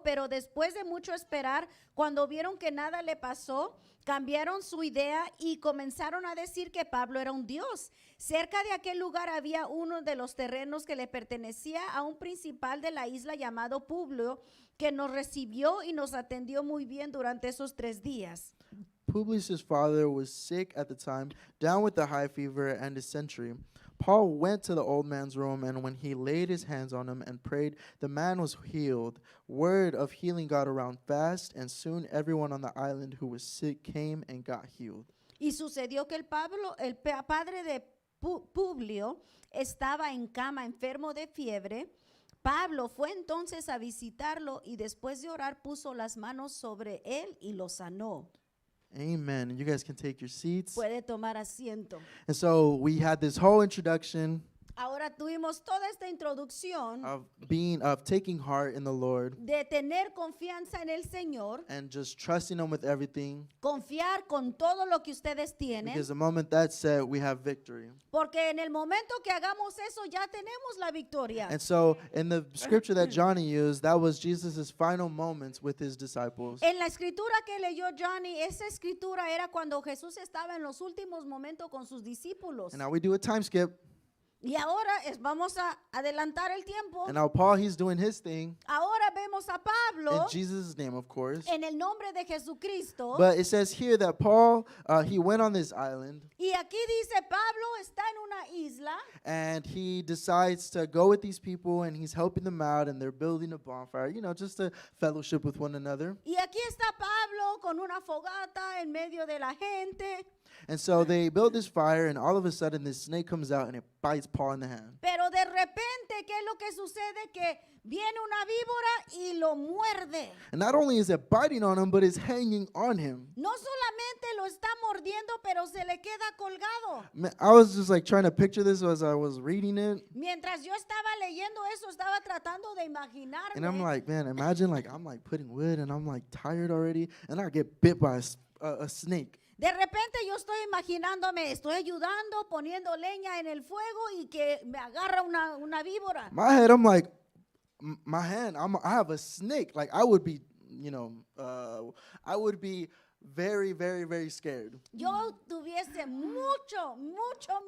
pero después de mucho esperar, cuando vieron que nada le pasó, cambiaron su idea y comenzaron a decir que Pablo era un dios. Cerca de aquel lugar había uno de los terrenos que le pertenecía a un principal de la isla llamado Publio, que nos recibió y nos atendió muy bien durante esos 3 días. Publius' father was sick at the time, down with a high fever and dysentery. Paul went to the old man's room, and when he laid his hands on him and prayed, the man was healed. Word of healing got around fast, and soon everyone on the island who was sick came and got healed. Y sucedió que el padre de Publio estaba en cama, enfermo de fiebre. Pablo fue entonces a visitarlo y después de orar puso las manos sobre él y lo sanó. Amen. And you guys can take your seats. Puede tomar asiento. And so we had this whole introduction Ahora tuvimos toda esta introducción of taking heart in the Lord de tener confianza en el Señor, and just trusting Him with everything. confiar con todo lo que ustedes tienen, Because the moment that's set, we have victory. porque en el momento que hagamos eso ya tenemos la victoria. And so in the scripture that Johnny used, that was Jesus' final moments with His disciples. En la escritura que leyó Johnny, esa escritura era cuando Jesús estaba en los últimos momentos con sus discípulos. And now we do a time skip. Y ahora vamos a adelantar el tiempo. And now Paul, he's doing his thing Ahora vemos a Pablo in Jesus' name, of course. en el nombre de Jesucristo. But it says here that Paul, he went on this island Y aquí dice, Pablo está en una isla and he decides to go with these people and he's helping them out and they're building a bonfire, you know, just to fellowship with one another. y aquí está Pablo con una fogata en medio de la gente. And so they build this fire and all of a sudden this snake comes out and it bites Paul in the hand. Pero de repente, ¿qué es lo que sucede? Que viene una víbora y lo muerde. And not only is it biting on him, but it's hanging on him. No solamente lo está mordiendo, pero se le queda colgado. Man, I was just like trying to picture this as I was reading it. Mientras yo estaba leyendo eso, estaba tratando de imaginarme. And I'm like, man, imagine like I'm like putting wood and I'm like tired already and I get bit by a snake. De repente yo estoy imaginándome, estoy ayudando, poniendo leña en el fuego y que me agarra una víbora. My head, I'm like, my hand, I have a snake. Like I would be, you know, I would be very, very, very scared. Yo tuviese mucho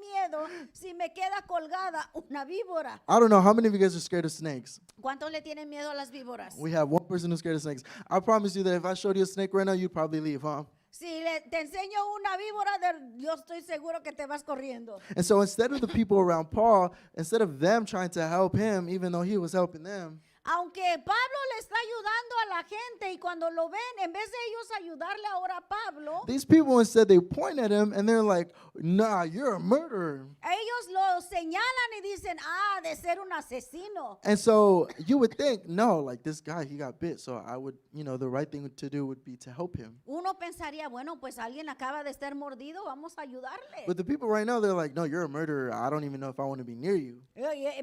miedo si me queda colgada una víbora. I don't know how many of you guys are scared of snakes. ¿Cuántos le tienen miedo a las víboras? We have one person who's scared of snakes. I promise you that if I showed you a snake right now, you'd probably leave, huh? Si te enseño una víbora, yo estoy seguro que te vas corriendo. And so instead of the people around Paul, instead of them trying to help him, even though he was helping them, Aunque Pablo le está ayudando a la gente y cuando lo ven, en vez de ellos ayudarle ahora a Pablo, these people instead they point at him and they're like, nah, you're a murderer. ellos lo señalan y dicen, de ser un asesino. And so you would think, no, like this guy, he got bit. So I would, you know, the right thing to do would be to help him. Uno pensaría, bueno, pues alguien acaba de estar mordido, vamos a ayudarle. But the people right now, they're like, no, you're a murderer. I don't even know if I want to be near you.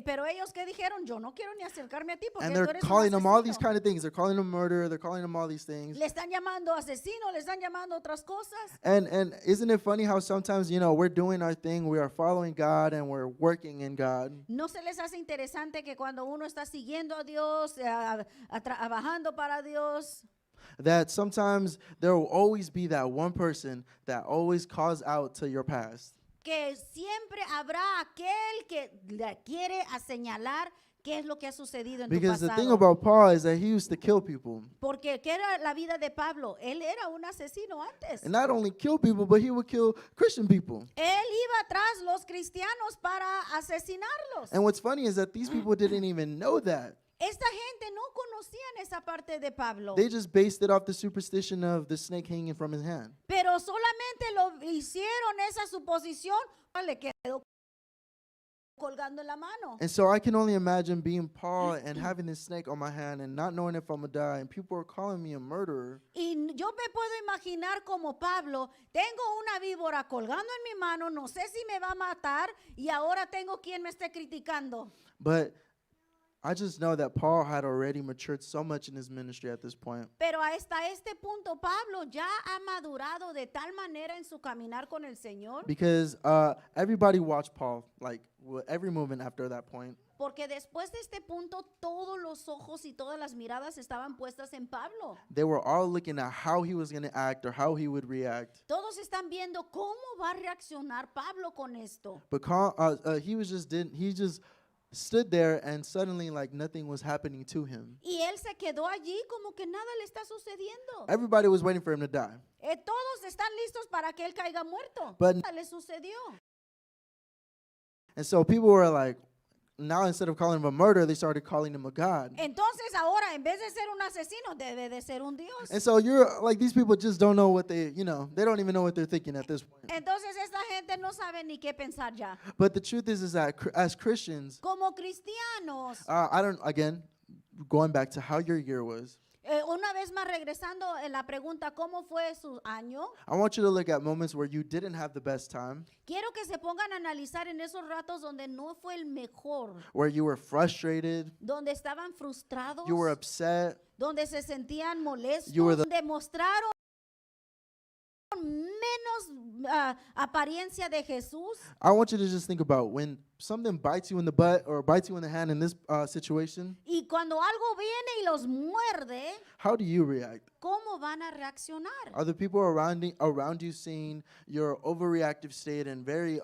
Pero ellos que dijeron, yo no quiero ni acercarme a ti porque And tú they're eres un calling him all these asesino. kind of things. They're calling him murderer. They're calling him all these things. Le están llamando asesino, le están llamando otras cosas. And isn't it funny how sometimes, you know, we're doing our thing, we are following God, and we're working in God. ¿No se les hace interesante que cuando uno está siguiendo a Dios, trabajando para Dios, That sometimes there will always be that one person that always calls out to your past. que siempre habrá aquel que le quiere a señalar qué es lo que ha sucedido en tu Because the thing pasado? about Paul is that he used to kill people. Porque ¿qué era la vida de Pablo? Él era un asesino antes. And not only kill people, but he would kill Christian people. Él iba tras los cristianos para asesinarlos. And what's funny is that these people didn't even know that. Esta gente no conocían esa parte de Pablo. They just based it off the superstition of the snake hanging from his hand. Pero solamente lo hicieron esa suposición, le quedó colgando en la mano. And so I can only imagine being Paul and having this snake on my hand and not knowing if I'm going to die. And people are calling me a murderer. Y yo me puedo imaginar como Pablo, tengo una víbora colgando en mi mano, no sé si me va a matar y ahora tengo quien me esté criticando. But I just know that Paul had already matured so much in his ministry at this point. Pero hasta este punto Pablo ya ha madurado de tal manera en su caminar con el Señor. Because everybody watched Paul, like every movement after that point. Porque después de este punto, todos los ojos y todas las miradas estaban puestas en Pablo. They were all looking at how he was going to act or how he would react. Todos están viendo cómo va a reaccionar Pablo con esto. But he just stood there, and suddenly like nothing was happening to him. Y él se quedó allí como que nada le está sucediendo. Everybody was waiting for him to die. Todos están listos para que él caiga muerto. But- Nada le sucedió. And so people were like, now instead of calling him a murderer, they started calling him a god. Entonces ahora, en vez de ser un asesino, debe de ser un Dios. And so you're like, these people just don't know what they don't even know what they're thinking at this point. Entonces esta gente no sabe ni qué pensar ya. But the truth is that as Christians, Como cristianos, going back to how your year was, una vez más regresando en la pregunta, ¿cómo fue su año? I want you to look at moments where you didn't have the best time, Quiero que se pongan a analizar en esos ratos donde no fue el mejor, where you were frustrated, donde estaban frustrados, you were upset, donde se sentían molestos, You were the- donde mostraron menos apariencia de Jesús. I want you to just think about when something bites you in the butt or bites you in the hand in this situation, Y cuando algo viene y los muerde, how do you react? ¿cómo van a reaccionar? Are the people around you seeing your overreactive state and very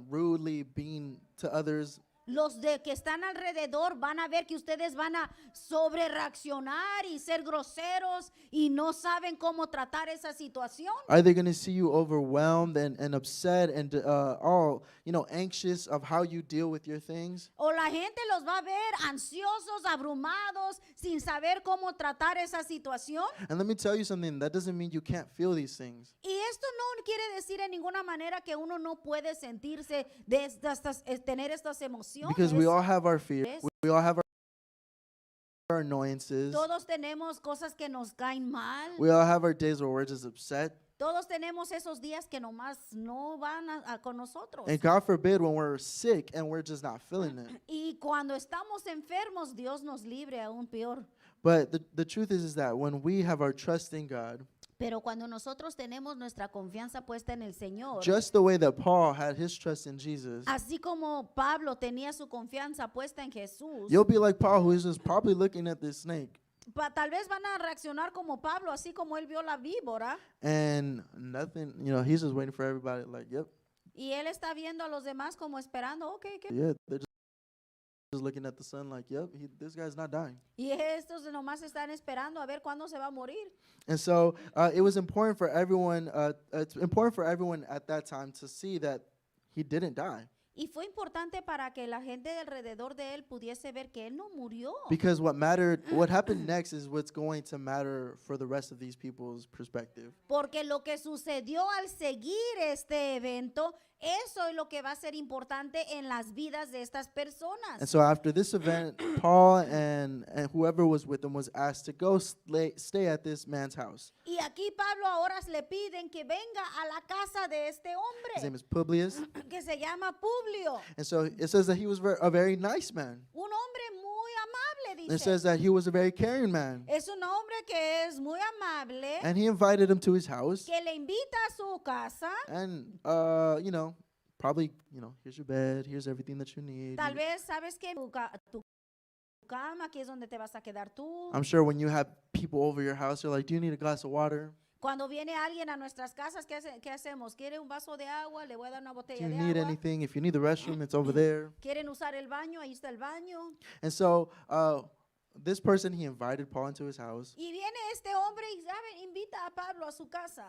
rudely being to others? Los de que están alrededor van a ver que ustedes van a sobre reaccionar y ser groseros y no saben cómo tratar esa situación. Are they going to see you overwhelmed and upset and all anxious of how you deal with your things? O la gente los va a ver ansiosos, abrumados, sin saber cómo tratar esa situación. And let me tell you something, that doesn't mean you can't feel these things. Y esto no quiere decir en ninguna manera que uno no puede sentirse de tener estas emociones. Because we all have our fears, we all have our annoyances, Todos tenemos cosas que nos caen mal. we all have our days where we're just upset. Todos tenemos esos días que nomás no van con nosotros. And God forbid when we're sick and we're just not feeling it. Y cuando estamos enfermos, Dios nos libre aún peor. But the truth is that when we have our trust in God, Pero cuando nosotros tenemos nuestra confianza puesta en el Señor, just the way that Paul had his trust in Jesus, así como Pablo tenía su confianza puesta en Jesús, you'll be like Paul, who is just probably looking at this snake tal vez van a reaccionar como Pablo, así como él vio la víbora, and nothing, he's just waiting for everybody like, yep, y él está viendo a los demás como esperando, okay, ¿qué? yeah, they're just looking at the sun like, yep, this guy's not dying. Y estos nomás están esperando a ver cuándo se va a morir. And so it was important for everyone, it's important for everyone at that time to see that he didn't die. Y fue importante para que la gente de alrededor de él pudiese ver que él no murió. Because what happened next is what's going to matter for the rest of these people's perspective. Porque lo que sucedió al seguir este evento, eso es lo que va a ser importante en las vidas de estas personas. And so after this event, Paul and whoever was with him was asked to go stay at this man's house. Y aquí Pablo ahora le piden que venga a la casa de este His name hombre, is Publius. que se llama Publio. And so it says that he was a very nice man. Un hombre muy amable, It dice. says that he was a very caring man. Es un hombre que es muy amable, And he invited him to his house. que le invita a su casa. And, probably, here's your bed, here's everything that you need. Tal vez, ¿sabes que tu cama, aquí es donde te vas a quedar tú? I'm sure when you have people over your house, you're like, do you need a glass of water? Cuando viene alguien a nuestras casas, ¿qué hacemos? ¿Quiere un vaso de agua? Le voy a dar una Do botella you de need agua. anything? If you need the restroom, it's over there. ¿Quieren usar el baño? Ahí está el baño. And so this person, he invited Paul into his house. Y viene este hombre y ¿sabe? Invita a Pablo a su casa.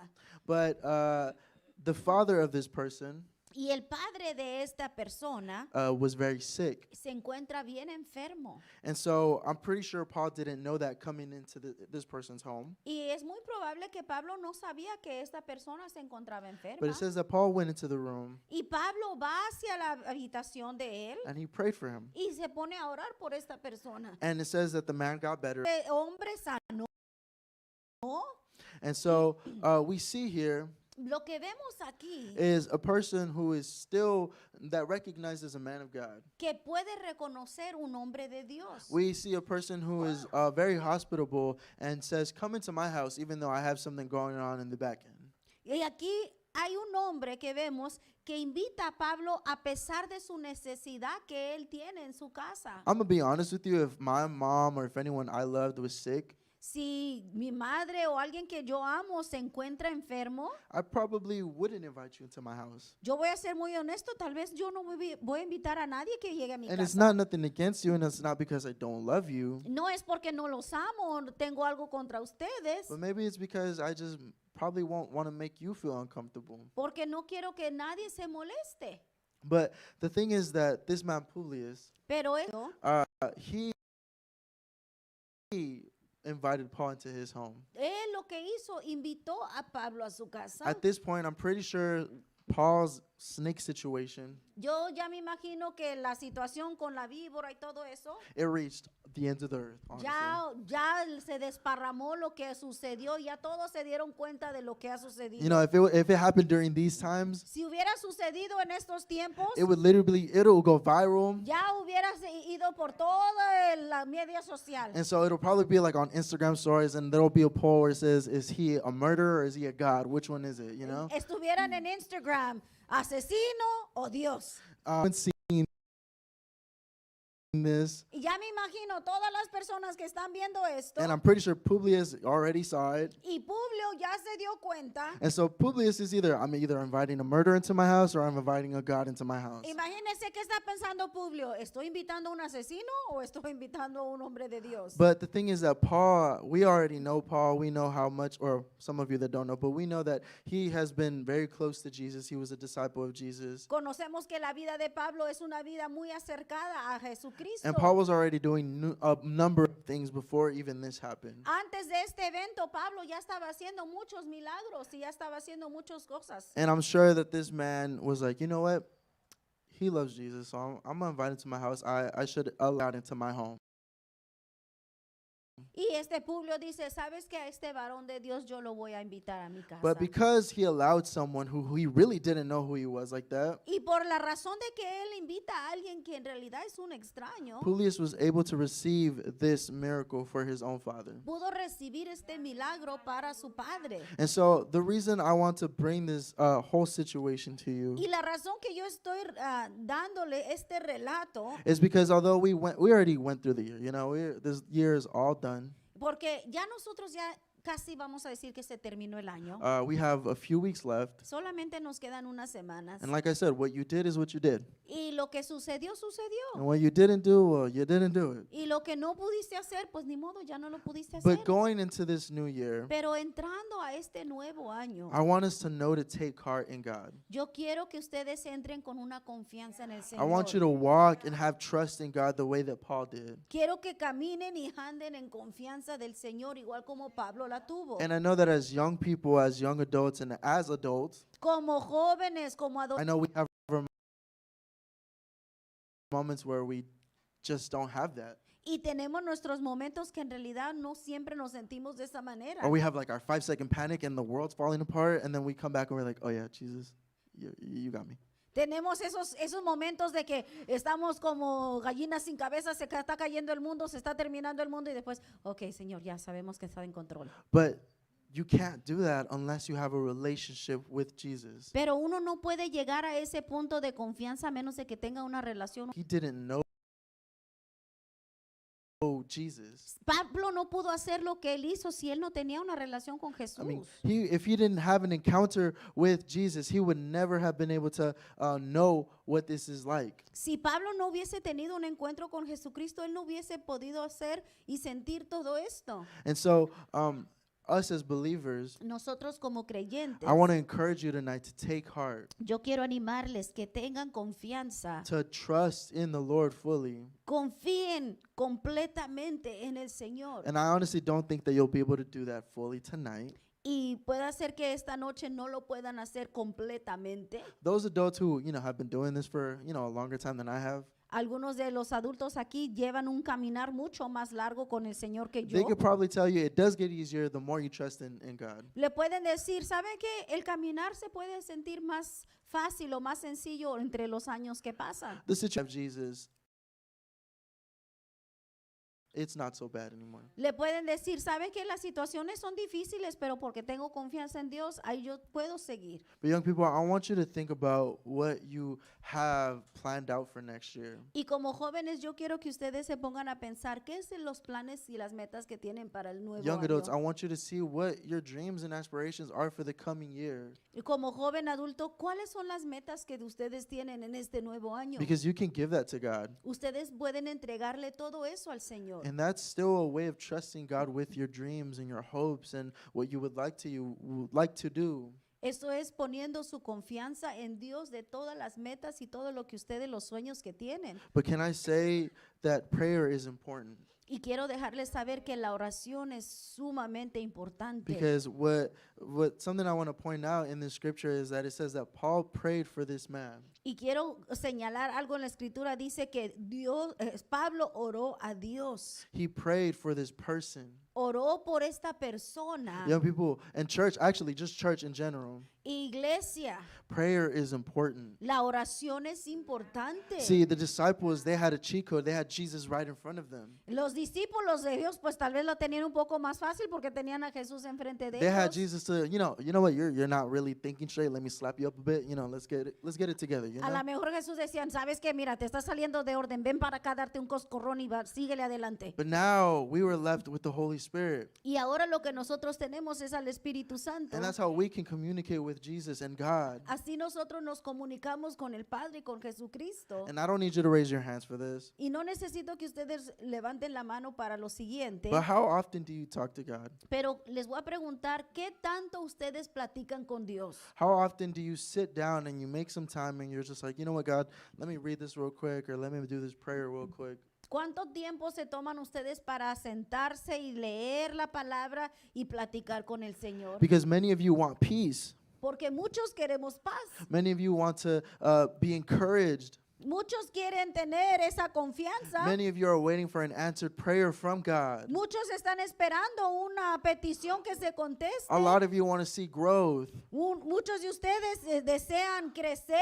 But the father of this person Y el padre de esta persona was very sick. se encuentra bien enfermo. And so I'm pretty sure Paul didn't know that coming into this person's home. Y es muy probable que Pablo no sabía que esta persona se encontraba enferma. But it says that Paul went into the room Y Pablo va hacia la habitación de él and he prayed for him. y se pone a orar por esta persona. And it says that the man got better. El hombre sanó. And so we see here Lo que vemos aquí, is a person who is still, that recognizes a man of God. que puede reconocer un hombre de Dios. We see a person who is very hospitable and says, come into my house even though I have something going on in the back end. Y aquí hay un hombre que vemos que invita a Pablo a pesar de su necesidad que él tiene en su casa. I'm gonna be honest with you. If my mom or if anyone I loved was sick, Si mi madre o alguien que yo amo se encuentra enfermo, I probably wouldn't invite you into my house. yo voy a ser muy honesto, tal vez yo no voy a invitar a nadie que llegue a mi And it's casa. not nothing against you, and it's not because I don't love you, No es porque no los amo o tengo algo contra ustedes, but maybe it's because I just probably won't want to make you feel uncomfortable. porque no quiero que nadie se moleste. But the thing is that this man Publius, Pero eso, he invited Paul into his home. él lo que hizo, invitó a Pablo a su casa. At this point, I'm pretty sure Paul's snake situation, Yo ya me imagino que la situación con la víbora y todo eso, it reached the ends of the earth, honestly. ya se desparramó lo que sucedió, ya todos se dieron cuenta de lo que ha sucedido. You know, if it happened during these times, Si hubiera sucedido en estos tiempos, it'll go viral. ya hubiera ido por toda la media social. And so it'll probably be like on Instagram stories, and there'll be a poll where it says, is he a murderer or is he a god? Which one is it, you know? Estuvieran en Instagram, asesino o Dios. I haven't seen this, Y ya me imagino todas las personas que están viendo esto. and I'm pretty sure Publius already saw it. Y Publio ya se dio cuenta. And so Publius is I'm either inviting a murderer into my house or I'm inviting a god into my house. Imagínense qué está pensando Publio. ¿Estoy invitando a un asesino o estoy invitando a un hombre de Dios? But the thing is that Paul, we already know Paul. We know how much, or some of you that don't know, but we know that he has been very close to Jesus. He was a disciple of Jesus. Conocemos que la vida de Pablo es una vida muy acercada a Jesucristo. And Paul was already doing a number of things before even this happened. Antes de este evento, Pablo ya estaba haciendo muchos milagros y ya estaba haciendo muchas cosas. And I'm sure that this man was like, you know what? He loves Jesus, so I'm going to invite him to my house. I should allow him into my home. Y este Publio dice, ¿sabes que a este varón de Dios yo lo voy a invitar a mi casa? But because he allowed someone who he really didn't know who he was like that, Y por la razón de que él invita a alguien que en realidad es un extraño, Publius was able to receive this miracle for his own father. pudo recibir este milagro para su padre. And so the reason I want to bring this whole situation to you Y la razón que yo estoy dándole este relato, is because although we already went through the year, you know, this year is all done. porque ya nosotros ya casi vamos a decir que se terminó el año. We have a few weeks left. Solamente nos quedan unas semanas. And like I said, what you did is what you did. Y lo que sucedió, And sucedió. what you didn't do, well, you didn't do it. Y lo que no pudiste hacer, pues ni modo, ya no lo pudiste hacer. But going into this new year, Pero entrando a este nuevo año, I want us to know to take heart in God. yo quiero que ustedes entren con una confianza en el I want you Señor. to walk and have trust in God the way that Paul did. Quiero que caminen y anden en confianza del Señor, igual como Pablo la tuvo. And I know that as young people, as young adults, and as adults, Como jóvenes, como I adolescentes. know we have our moments where we just don't have that. Y tenemos nuestros momentos que en realidad no siempre nos sentimos de esa manera. Or we have like our 5-second panic and the world's falling apart, and then we come back and we're like, oh yeah, Jesus, you got me. Tenemos esos momentos de que estamos como gallinas sin cabeza, se está cayendo el mundo, se está terminando el mundo y después, ok, Señor, ya sabemos que está en control. But you can't do that unless you have a relationship with Jesus. Pero uno no puede llegar a ese punto de confianza a menos de que tenga una relación. He didn't know Jesus. Pablo no pudo hacer lo que él hizo si él no tenía una relación con Jesús. I mean, if he didn't have an encounter with Jesus, he would never have been able to know what this is like. Si Pablo no hubiese tenido un encuentro con Jesucristo, él no hubiese podido hacer y sentir todo esto. And so, us as believers, Nosotros como creyentes, I want to encourage you tonight to take heart, yo quiero animarles que tengan confianza, to trust in the Lord fully. confíen completamente en el Señor. And I honestly don't think that you'll be able to do that fully tonight. Y puede ser que esta noche no lo puedan hacer completamente. Those adults who, have been doing this for, a longer time than I have, Algunos de los adultos aquí llevan un caminar mucho más largo con el Señor que yo. they could probably tell you it does get easier the more you trust in God. Le pueden decir, ¿saben qué? El caminar se puede sentir más fácil o más sencillo entre los años que pasan. The situation of Jesus it's not so bad anymore. Le pueden decir, ¿saben que las situaciones son difíciles, pero porque tengo confianza en Dios, ahí yo puedo seguir? But young people, I want you to think about what you have planned out for next year. Y como jóvenes, yo quiero que ustedes se pongan a pensar qué son los planes y las metas que tienen para el nuevo Young adults, I año. want you to see what your dreams and aspirations are for the coming year. Y como joven adulto, ¿cuáles son las metas que ustedes tienen en este nuevo año? Because you can give that to God. Ustedes pueden entregarle todo eso al Señor. And that's still a way of trusting God with your dreams and your hopes and what you would like to do. Esto es poniendo su confianza en Dios de todas las metas y todo lo que ustedes, los sueños que tienen. But can I say that prayer is important? Y quiero dejarles saber que la oración es sumamente importante. Because what something I want to point out in this scripture is that it says that Paul prayed for this man. Y quiero señalar algo en la escritura, dice que Pablo oró a Dios. He prayed for this person. Oró por esta persona. Young people, and church, actually just church in general, Iglesia, prayer is important. la oración es importante. See, the disciples, they had a cheat code. They had Jesus right in front of them. Los discípulos de Dios pues tal vez lo tenían un poco más fácil porque tenían a Jesús enfrente de They had ellos. Jesus to, you know what, you're not really thinking straight. Let me slap you up a bit. You know, let's get it together. You A know? lo mejor Jesús decían, ¿sabes qué? Mira, te estás saliendo de orden, ven para acá, darte un coscorrón y síguele adelante. But now we were left with the Holy Spirit. Y ahora lo que nosotros tenemos es al Espíritu Santo. And that's how we can communicate with Jesus and God. Así nosotros nos comunicamos con el Padre y con Jesucristo. And I don't need you to raise your hands for this. Y no necesito que ustedes levanten la mano para lo siguiente, But how often do you talk to God? pero les voy a preguntar, ¿qué tanto ustedes platican con Dios? How often do you sit down and you make some time and you're just like, you know what, God, let me read this real quick or let me do this prayer real quick? ¿Cuánto tiempo se toman ustedes para sentarse y leer la palabra y platicar con el Señor? Because many of you want peace. Porque muchos queremos paz. Many of you want to be encouraged. Muchos quieren tener esa confianza. Many of you are waiting for an answered prayer from God. Muchos están esperando una petición que se conteste. A lot of you want to see growth. Muchos de ustedes desean crecer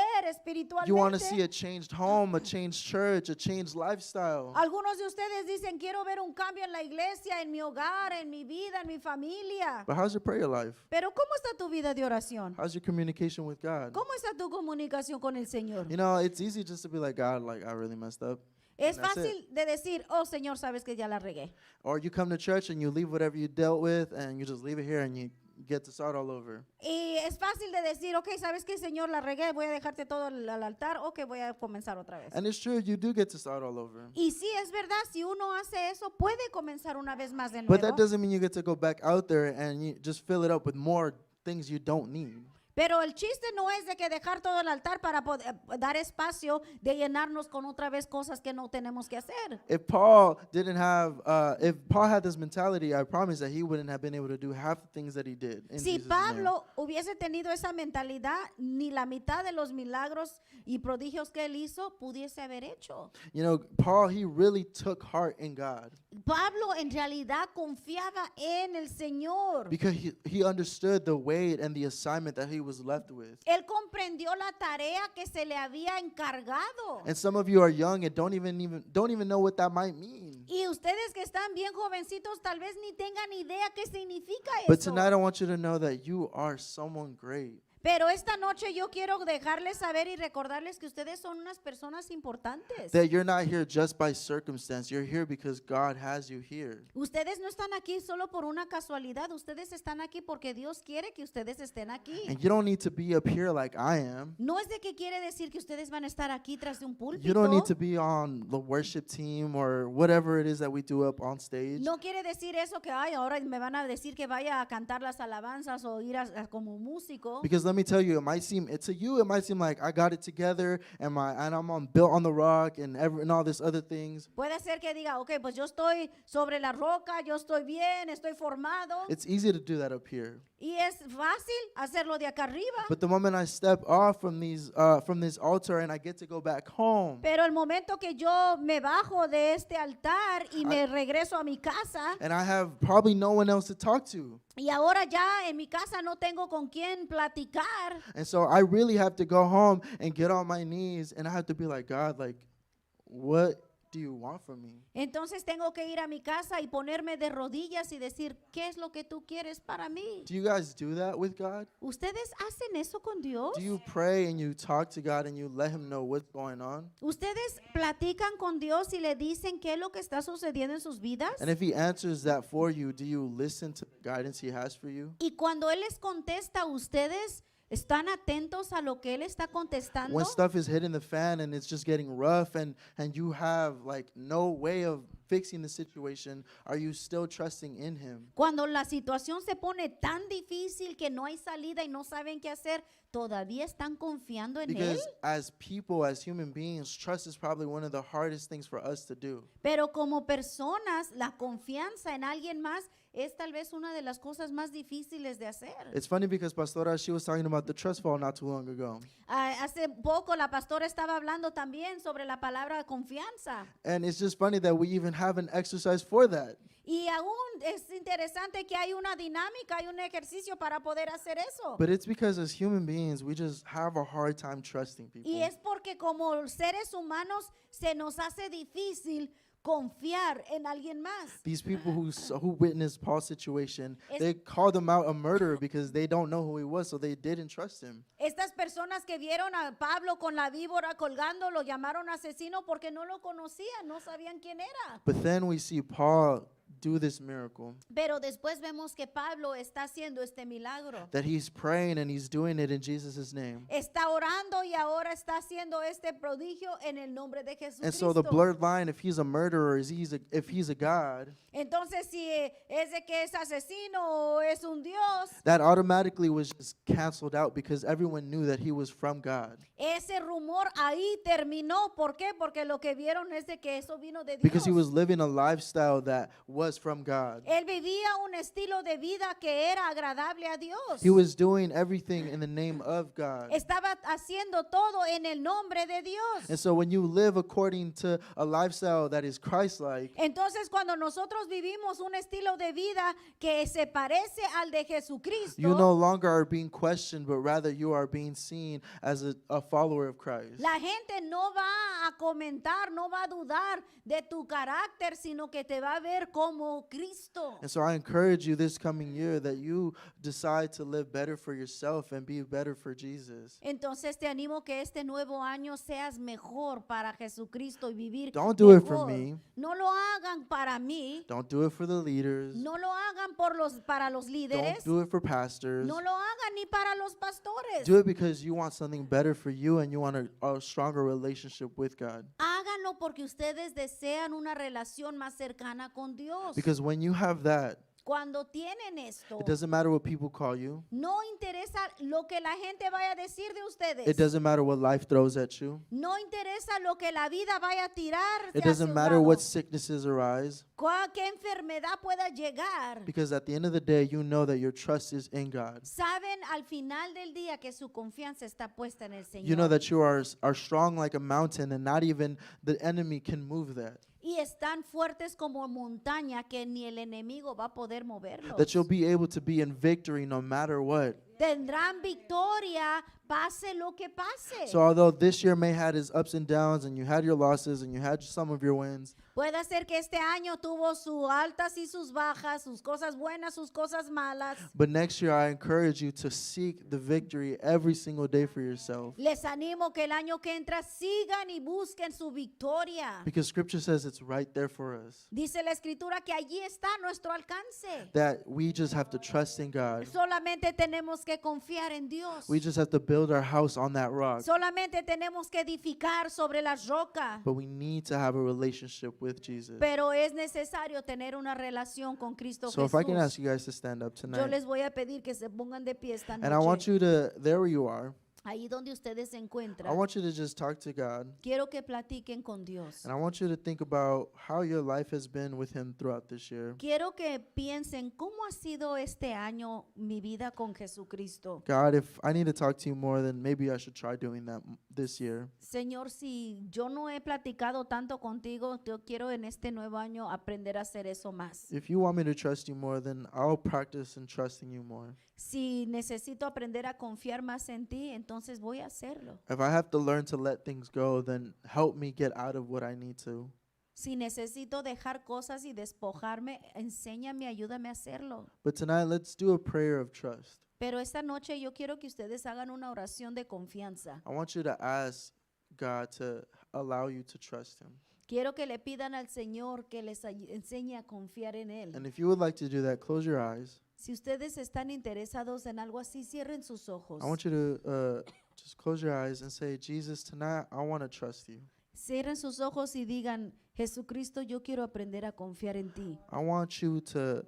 You want to espiritualmente. see a changed home, a changed church, a changed lifestyle. Algunos de ustedes dicen, quiero ver un cambio en la iglesia, en mi hogar, en mi vida, en mi familia. But how's your prayer life? Pero ¿cómo está tu vida de oración? How's your communication with God? ¿Cómo está tu comunicación con el Señor? You know, it's easy just to be like, God, like I really messed up. Es And that's fácil de decir, oh Señor, sabes que ya la regué. Or you come to church and you leave whatever you dealt with and you just leave it here and you get to start all over. Y es fácil de decir, ok, sabes que Señor, la regué, voy a dejarte todo al altar, ok, voy a comenzar otra vez. And it's true, you do get to start all over. Y sí, es verdad, si uno hace eso, puede comenzar una vez más de But that nuevo. doesn't mean you get to go back out there and you just fill it up with more things you don't need. Pero el chiste no es de que dejar todo el altar para poder dar espacio de llenarnos con otra vez cosas que no tenemos que hacer. If Paul had this mentality, I promise that he wouldn't have been able to do half the things that he did. In Si Jesus' name. Pablo hubiese tenido esa mentalidad, ni la mitad de los milagros y prodigios que él hizo pudiese haber hecho. You know, Paul, he really took heart in God Pablo en realidad confiaba en el Señor. because he understood the weight and the assignment that he was left with. Él comprendió la tarea que se le había encargado. And some of you are young and don't even know what that might mean. Y ustedes que están bien jovencitos tal vez ni tengan idea qué significa But eso. tonight I want you to know that you are someone great. Pero esta noche yo quiero dejarles saber y recordarles que ustedes son unas personas importantes. That you're not here just by circumstance. You're here because God has you here. Ustedes no están aquí solo por una casualidad. Ustedes están aquí porque Dios quiere que ustedes estén aquí. And you don't need to be up here like I am. No es de que quiere decir que ustedes van a estar aquí tras de un You don't need púlpito. to be on the worship team or whatever it is that we do up on stage. No quiere decir eso que ay, ahora me van a decir que vaya a cantar las alabanzas o ir a como músico. Because let me tell you, it might seem like I got it together and I'm built on the rock and all this other things. Puede ser que diga, ok, pues yo estoy sobre la roca, yo estoy bien, estoy formado. It's easy to do that up here. Y es fácil hacerlo de acá arriba. But the moment I step off from this altar and I get to go back home, Pero el momento que yo me bajo de este altar y me regreso a mi casa, and I have probably no one else to talk to. y ahora ya en mi casa no tengo con quién platicar, And so I really have to go home and get on my knees and I have to be like, God, like, what do you want from me? Entonces tengo que ir a mi casa y ponerme de rodillas y decir, ¿qué es lo que tú quieres para mí? Do you guys do that with God? ¿Ustedes hacen eso con Dios? Do you pray and you talk to God and you let him know what's going on? ¿Ustedes platican con Dios y le dicen qué es lo que está sucediendo en sus vidas? And if he answers that for you, do you listen to the guidance he has for you? Y cuando Él les contesta, ¿ustedes están atentos a lo que Él está contestando? When stuff is hitting the fan and it's just getting rough and you have like no way of fixing the situation, are you still trusting in him? Cuando la situación se pone tan difícil que no hay salida y no saben qué hacer, ¿todavía están confiando en Él? Because as people, as human beings, trust is probably one of the hardest things for us to do. Pero como personas, la confianza en alguien más es tal vez una de las cosas más difíciles de hacer. It's funny because Pastora, she was talking about the trust fall not too long ago. Hace poco la pastora estaba hablando también sobre la palabra confianza. And it's just funny that we even have an exercise for that. Y aún es interesante que hay una dinámica, hay un ejercicio para poder hacer eso. But it's because as human beings, we just have a hard time trusting people. Y es porque como seres humanos se nos hace difícil confiar en alguien más. These people who witnessed Paul's situation, Es- they called him out a murderer because they don't know who he was, so they didn't trust him. Estas personas que vieron a Pablo con la víbora colgando lo llamaron asesino porque no lo conocían, no sabían quién era. But then we see Paul do this miracle, Pero después vemos que Pablo está haciendo este milagro. that he's praying and he's doing it in Jesus' name. Está orando y ahora está haciendo este prodigio en el nombre de And so the Jesucristo. blurred line, if he's a murderer, if he's a God, Entonces, si es de que es asesino o es un Dios, that automatically was just canceled out because everyone knew that he was from God. ese rumor ahí terminó. ¿Por qué? Porque lo que vieron es de que eso vino de Dios. Because he was living a lifestyle that was from God. Él vivía un estilo de vida que era agradable a Dios. He was doing everything in the name of God. Estaba haciendo todo en el nombre de Dios. And so when you live according to a lifestyle that is Christ-like, Entonces, cuando nosotros vivimos un estilo de vida que se parece al de Jesucristo, you no longer are being questioned, but rather you are being seen as a follower of Christ. la gente no va a comentar, no va a dudar de tu carácter, sino que te va a ver como Cristo. And so I encourage you this coming year that you decide to live better for yourself and be better for Jesus. Entonces te animo que este nuevo año seas mejor para Jesucristo y vivir Don't do it for mejor. me. No lo hagan para mí, Don't do it for the leaders. no lo hagan para los Don't líderes, do it for pastors. no lo hagan ni para los pastores. Do it because you want something better for you and you want a stronger relationship with God. Háganlo porque ustedes desean una relación más cercana con Dios. Because when you have that, Cuando tienen esto, it doesn't matter what people call you. no interesa lo que la gente vaya a decir de It ustedes. doesn't matter what life throws at you. No interesa lo que la vida vaya a tirar. It doesn't matter what sicknesses arise. Qué enfermedad pueda llegar. Because at the end of the day, you know that your trust is in God. Saben al final del día que su confianza está puesta en el Señor. You know that you are strong like a mountain and not even the enemy can move that. Y están fuertes como montaña que ni el enemigo va a poder moverlos. That you'll be able to be in victory no matter what. Tendrán victoria, pase lo que pase. So although this year may had its ups and downs and you had your losses and you had some of your wins, Puede ser que este año tuvo sus altas y sus bajas, sus cosas buenas, sus cosas malas. but next year I encourage you to seek the victory every single day for yourself. Les animo que el año que entra sigan y busquen su victoria. Because scripture says it's right there for us. Dice la escritura que allí está a nuestro alcance. That we just have to trust in God. Solamente tenemos que confiar en Dios. We just have to build our house on that rock. Solamente tenemos que edificar sobre la roca. But we need to have a relationship with Jesus. Pero es necesario tener una relación con Cristo So if I can Jesús. ask you guys to stand up Yo tonight. les voy a pedir que se pongan de pie esta And I want noche. you to, there where you are, Ahí donde ustedes se I encuentran. want you to just talk to God. Quiero que platiquen con Dios. And I want you to think about how your life has been with Him throughout this year. Quiero que piensen cómo ha sido este año mi vida con Jesucristo. God, if I need to talk to you more, then maybe I should try doing that this year. Señor, si yo no he platicado tanto contigo, yo quiero en este nuevo año aprender a hacer eso más. If you want me to trust you more, then I'll practice in trusting you more. Si necesito aprender a confiar más en ti, entonces voy a hacerlo. If I have to learn to let things go, then help me get out of what I need to. Si necesito dejar cosas y despojarme, enséñame, ayúdame a hacerlo. But tonight, let's do a prayer of trust. Pero esta noche yo quiero que ustedes hagan una oración de confianza. I want you to ask God to allow you to trust Him. Quiero que le pidan al Señor que les enseñe a confiar en Él. And if you would like to do that, close your eyes. Si ustedes están interesados en algo así, cierren sus ojos. I want you to just close your eyes and say, Jesus, tonight I want to trust you. Cierren sus ojos y digan, Jesucristo, yo quiero aprender a confiar en ti. I want you to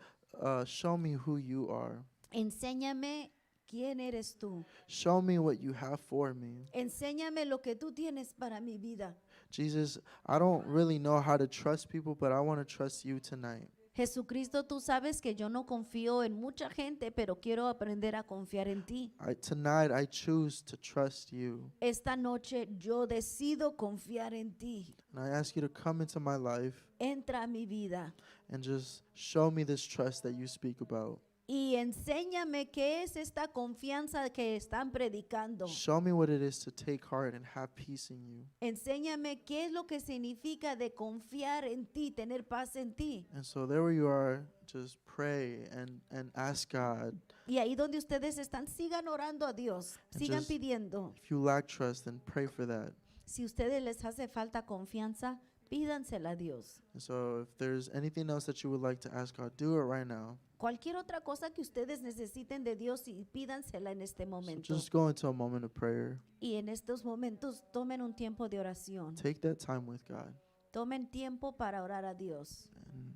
show me who you are. Enséñame quién eres tú. Show me what you have for me. Enséñame lo que tú tienes para mi vida. Jesus, I don't really know how to trust people, but I want to trust you tonight. Jesucristo, tú sabes que yo no confío en mucha gente, pero quiero aprender a confiar en ti. Tonight I choose to trust you. Esta noche yo decido confiar en ti. And I ask you to come into my life Entra a mi vida and just show me this trust that you speak about. y enséñame qué es esta confianza que están predicando. Show me what it is to take heart and have peace in you. Enséñame qué es lo que significa de confiar en ti, tener paz en ti. And so there where you are, just pray and ask God. Y ahí donde ustedes están, sigan orando a Dios, And sigan just- pidiendo. If you lack trust, then pray for that. Si a ustedes les hace falta confianza, pídansela a Dios. And so if there's anything else that you would like to ask God, do it right now. Cualquier otra cosa que ustedes necesiten de Dios, y pídansela en este So momento. just go into a moment of prayer. Y en estos momentos tomen un tiempo de oración. Take that time with God. Tomen tiempo para orar a Dios. And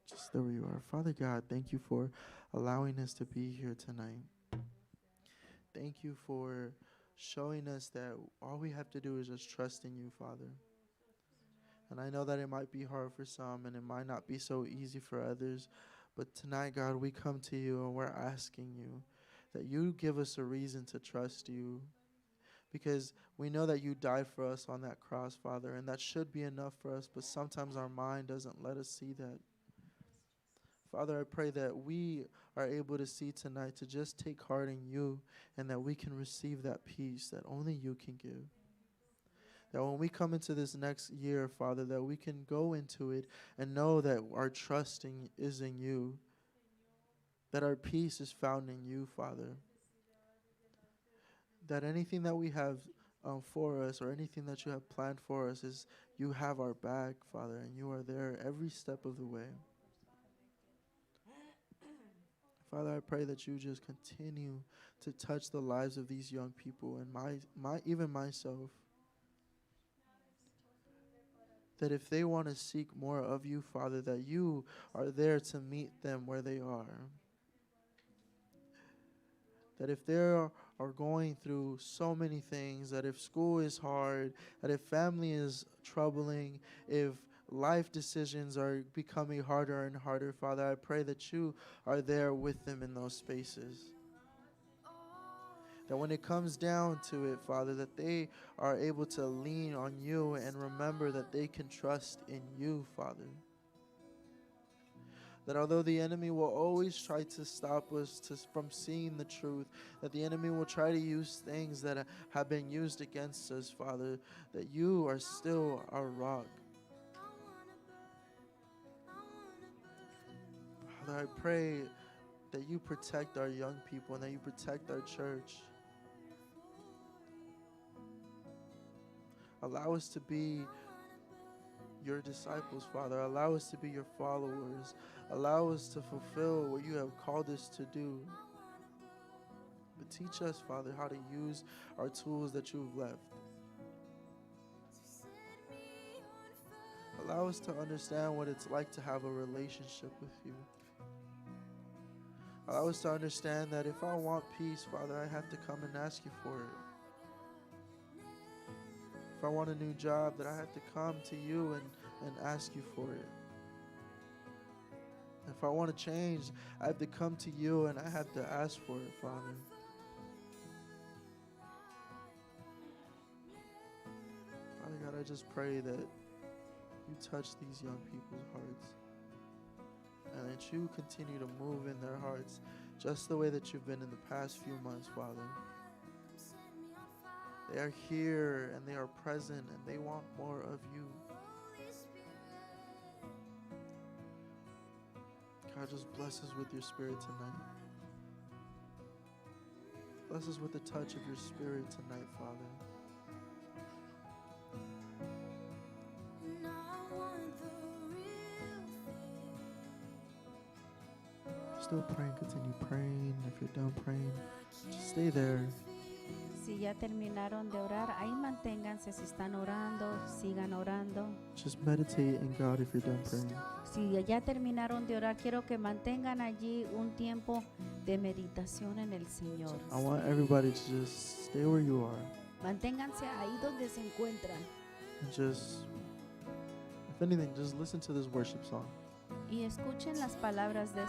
just there you are. Father God, thank you for allowing us to be here tonight. Thank you for showing us that all we have to do is just trust in you, Father. And I know that it might be hard for some and it might not be so easy for others. But tonight, God, we come to you and we're asking you that you give us a reason to trust you. Because we know that you died for us on that cross, Father, and that should be enough for us, but sometimes our mind doesn't let us see that. Father, I pray that we are able to see tonight to just take heart in you and that we can receive that peace that only you can give. That when we come into this next year, Father, that we can go into it and know that our trusting is in you, that our peace is found in you, Father. That anything that we have for us or anything that you have planned for us is you have our back, Father, and you are there every step of the way. Father, I pray that you just continue to touch the lives of these young people and even myself. That if they want to seek more of you, Father, that you are there to meet them where they are. That if they are going through so many things, that if school is hard, that if family is troubling, if life decisions are becoming harder and harder, Father, I pray that you are there with them in those spaces. That when it comes down to it, Father, that they are able to lean on you and remember that they can trust in you, Father. That although the enemy will always try to stop us from seeing the truth, that the enemy will try to use things that have been used against us, Father, that you are still our rock. Father, I pray that you protect our young people and that you protect our church. Allow us to be your disciples, Father. Allow us to be your followers. Allow us to fulfill what you have called us to do. But teach us, Father, how to use our tools that you've left. Allow us to understand what it's like to have a relationship with you. Allow us to understand that if I want peace, Father, I have to come and ask you for it. If I want a new job, that I have to come to you and ask you for it. If I want to change, I have to come to you and I have to ask for it, Father. Father God, I just pray that you touch these young people's hearts and that you continue to move in their hearts just the way that you've been in the past few months, Father. They are here and they are present and they want more of you. God, just bless us with your spirit tonight. Bless us with the touch of your spirit tonight, Father. Still praying, continue praying. If you're done praying, just stay there. Si ya terminaron de orar, ahí manténganse. Si están orando, sigan orando. Just meditate in God if you're done praying. Si ya terminaron de orar, quiero que mantengan allí un tiempo de meditación en el Señor. I want everybody to just stay where you are Manténganse ahí donde se encuentran and just, if anything, just listen to this worship song. y escuchen las palabras de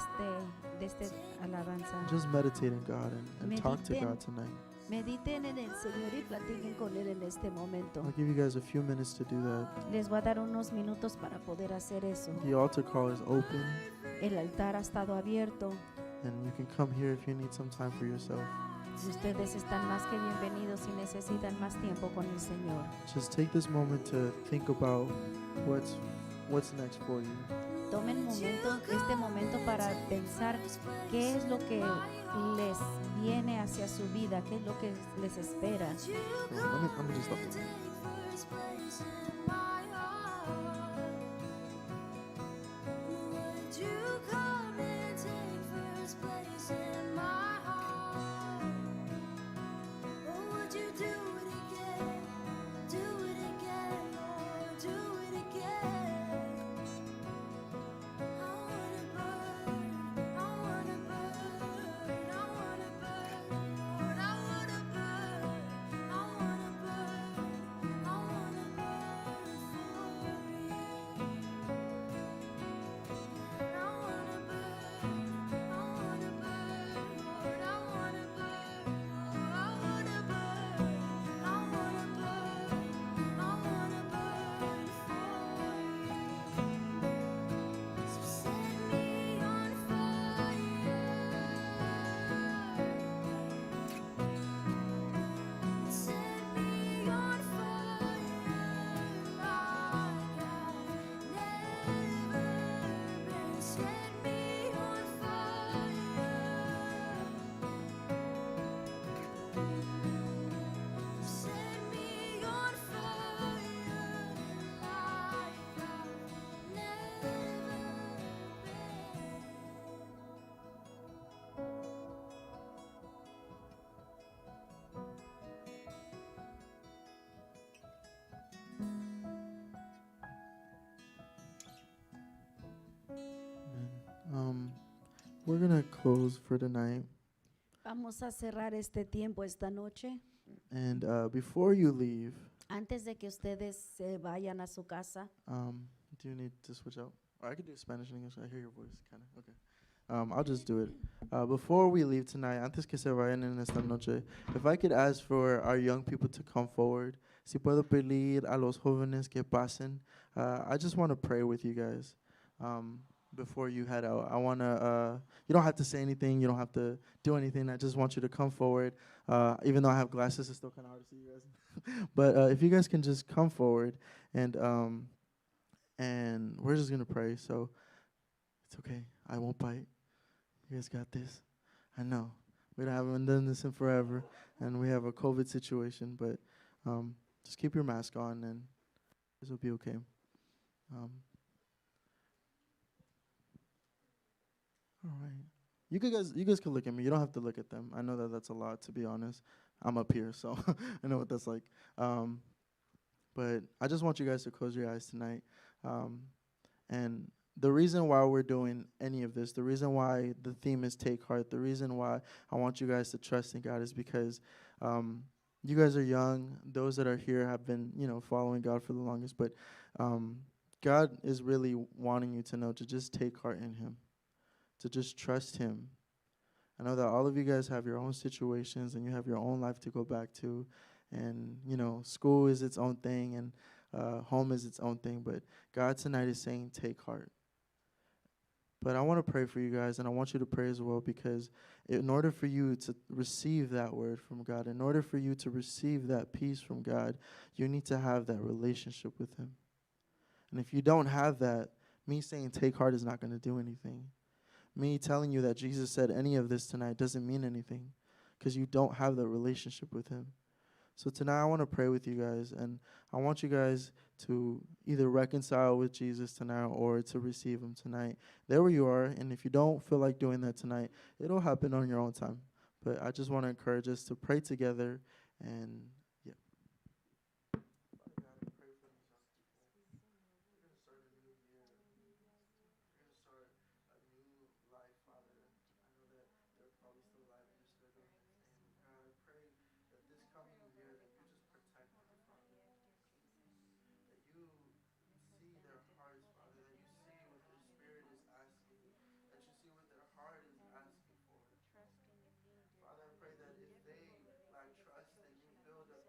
este alabanza. Just meditate in God and talk to Mediten. God tonight. Mediten en el Señor y platiquen con Él en este momento. I'll give you guys a few minutes to do that. Les voy a dar unos minutos para poder hacer eso. The altar call is open, El altar ha estado abierto and you can come here if you need some time for yourself. y ustedes están más que bienvenidos si necesitan más tiempo con el Señor. Just take this moment to think about what's next for you. Tomen este momento para pensar qué es lo que les viene hacia su vida, qué es lo que les espera. So let me just stop. We're gonna close for tonight, Vamos a cerrar este tiempo esta noche. and before you leave, Antes de que ustedes se vayan a su casa, do you need to switch out? Or I could do Spanish and English. I hear your voice, kind of. Okay. I'll just do it. Before we leave tonight, antes que se vayan en esta noche, if I could ask for our young people to come forward, si puedo pedir a los jóvenes que pasen, I just want to pray with you guys. Before you head out, I want to, you don't have to say anything, you don't have to do anything, I just want you to come forward. Even though I have glasses, it's still kind of hard to see you guys. But if you guys can just come forward, and we're just going to pray, so it's okay, I won't bite. You guys got this. I know, we haven't done this in forever, and we have a COVID situation, but just keep your mask on, and this will be okay. All right. You guys can look at me. You don't have to look at them. I know that that's a lot, to be honest. I'm up here, so I know what that's like. But I just want you guys to close your eyes tonight. And the reason why we're doing any of this, the reason why the theme is Take Heart, the reason why I want you guys to trust in God is because you guys are young. Those that are here have been, following God for the longest. But God is really wanting you to know to just take heart in Him, to just trust Him. I know that all of you guys have your own situations and you have your own life to go back to. And, school is its own thing and home is its own thing. But God tonight is saying, take heart. But I want to pray for you guys, and I want you to pray as well, because in order for you to receive that word from God, in order for you to receive that peace from God, you need to have that relationship with Him. And if you don't have that, me saying take heart is not going to do anything. me telling you that Jesus said any of this tonight doesn't mean anything because you don't have that relationship with him. So tonight I want to pray with you guys, and I want you guys to either reconcile with Jesus tonight or to receive him tonight. There where you are, and if you don't feel like doing that tonight, it'll happen on your own time. But I just want to encourage us to pray together, and yeah. Father God, I pray for these young people. We're going to start a new year. We're going to start a new life, Father. I know that they're probably still alive and they're still doing their thing. God, I pray that this coming year that you just protect them, Father. That you see their hearts, Father. That you see what their spirit is asking. That you see what their heart is asking for. Father, I pray that if they lack trust, that you build up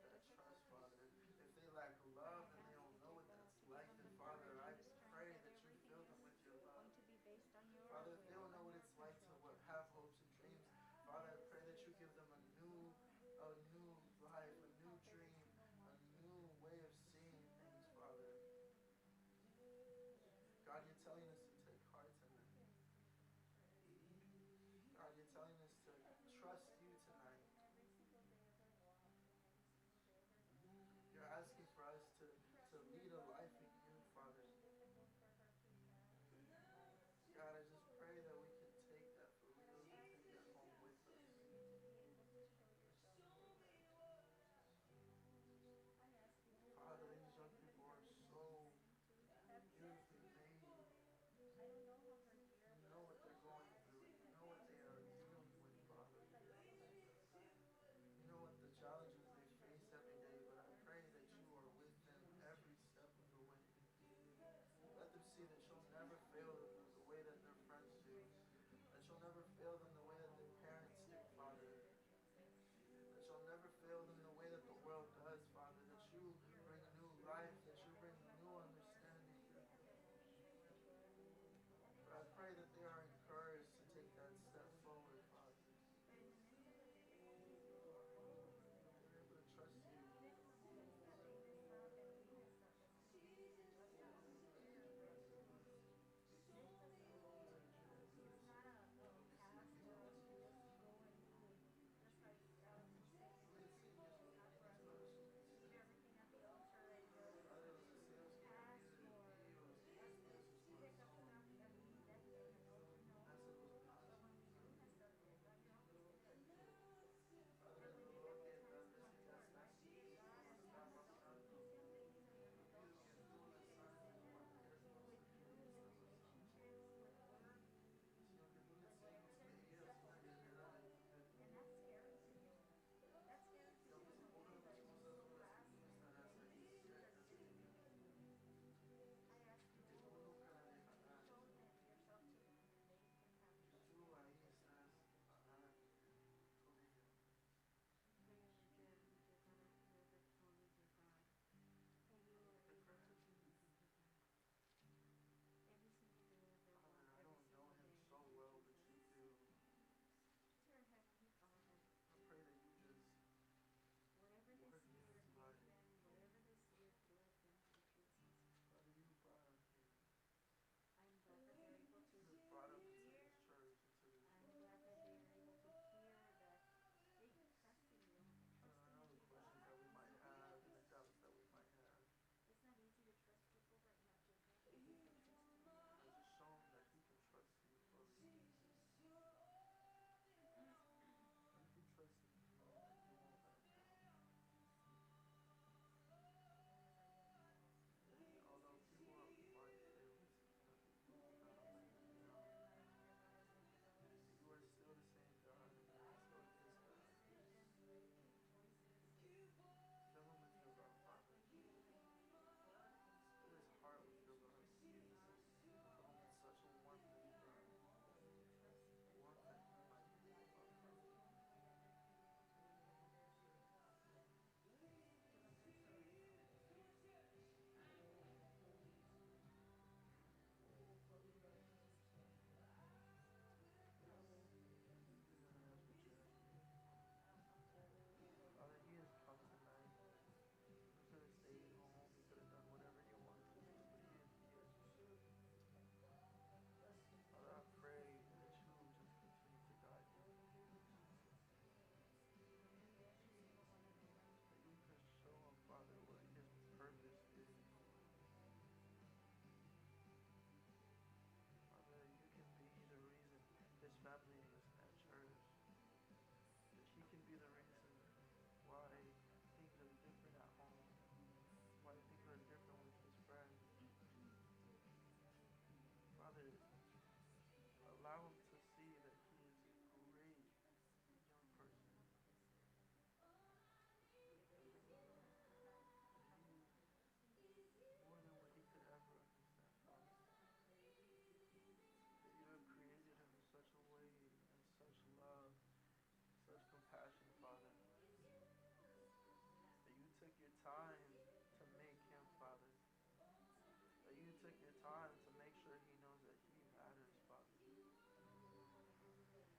took your time to make sure he knows that he matters, Father.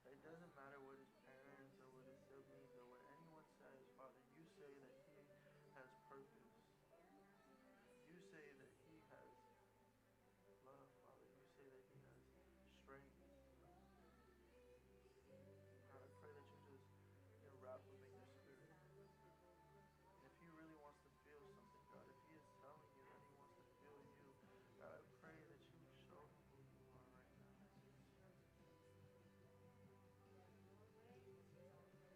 It doesn't matter what his parents or what his siblings or what anyone says, Father. You say that he has purpose. You say that he has love, Father. You say that he has strength. God, I pray that you just wrap him in your spirit. And if he really wants to feel something, God, if he is telling you that he wants to feel you, God, I pray that you show him who you are right now.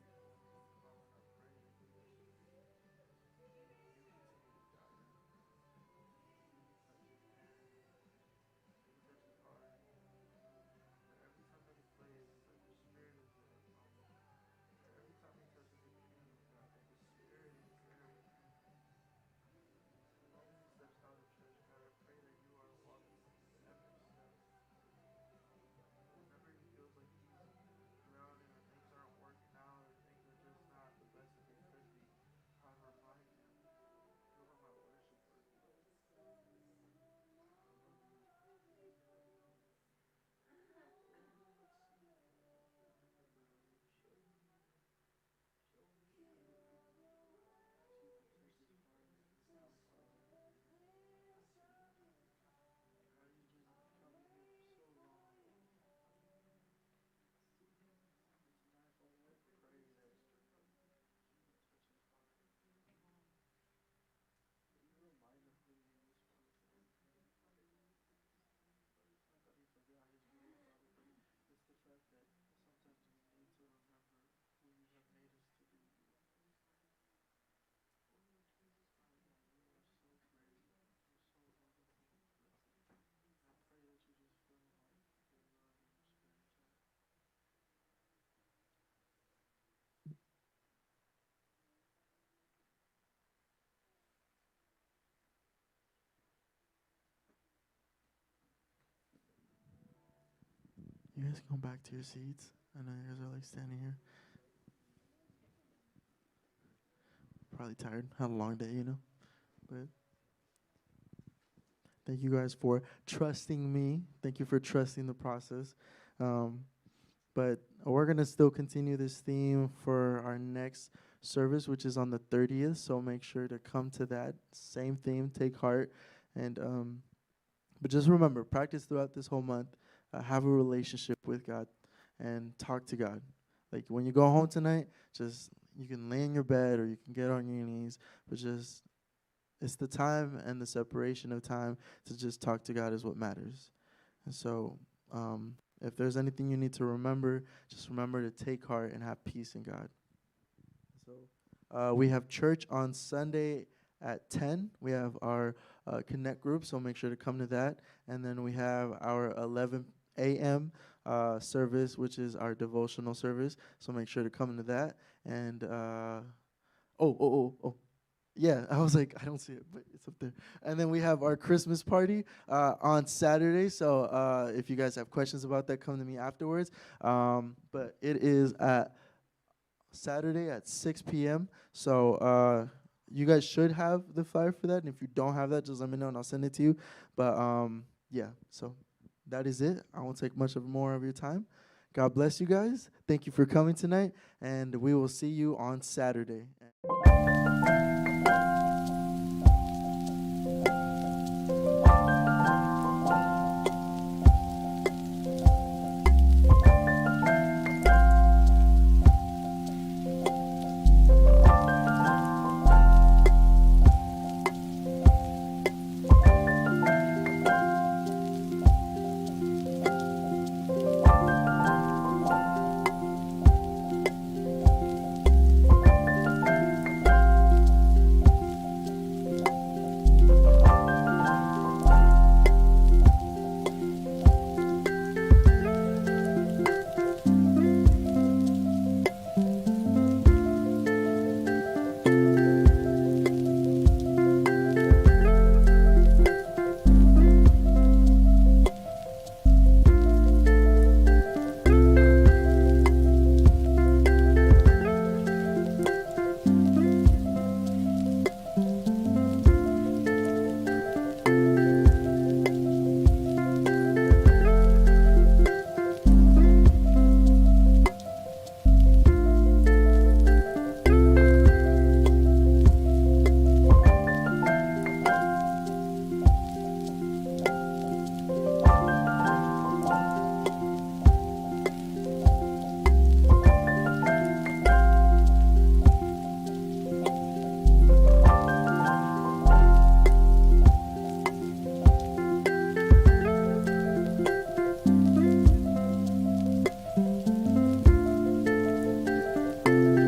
Let only you know his heart. Only you know what he's going through, Father. And I pray that you continue to guide him. Touch his hand. Maybe touch his heart. That every time that he plays, that your spirit is there, Father. That every time he touches the piano, God, that your spirit is there. That when he steps out of church, God, I pray that you are walking with him every step. Whenever he feels like he's drowning or things aren't working out or things are just not the best that they could be, God, remind him, you are my worshiper. God, he's been coming here for so long. Tonight, Father, I pray that you would touch his heart. That you remind him who he is, Father. It's not that he forgot his role, Father, but it's the fact that sometimes we need to remember who you have made us to be. Father God, you are so great. You're so wonderful. And I pray that you just fill him up with your love and your spirit tonight. You guys go back to your seats. I know you guys are like standing here. Probably tired. Had a long day, you know. But thank you guys for trusting me. Thank you for trusting the process. But we're going to still continue this theme for our next service, which is on the 30th. So make sure to come to that same theme, take heart. And but just remember, practice throughout this whole month. Have a relationship with God and talk to God. Like when you go home tonight, just you can lay in your bed or you can get on your knees, but just it's the time and the separation of time to just talk to God is what matters. And so if there's anything you need to remember, just remember to take heart and have peace in God. So we have church on Sunday at 10. We have our Connect group, so make sure to come to that. And then we have our 11 a.m. Service, which is our devotional service. So make sure to come to that. And yeah, I was like, I don't see it, but it's up there. And then we have our Christmas party on Saturday. So if you guys have questions about that, come to me afterwards. But it is at Saturday at 6 p.m. So you guys should have the flyer for that. And if you don't have that, just let me know and I'll send it to you. But yeah, so that is it. I won't take much more of your time. God bless you guys. Thank you for coming tonight. And we will see you on Saturday.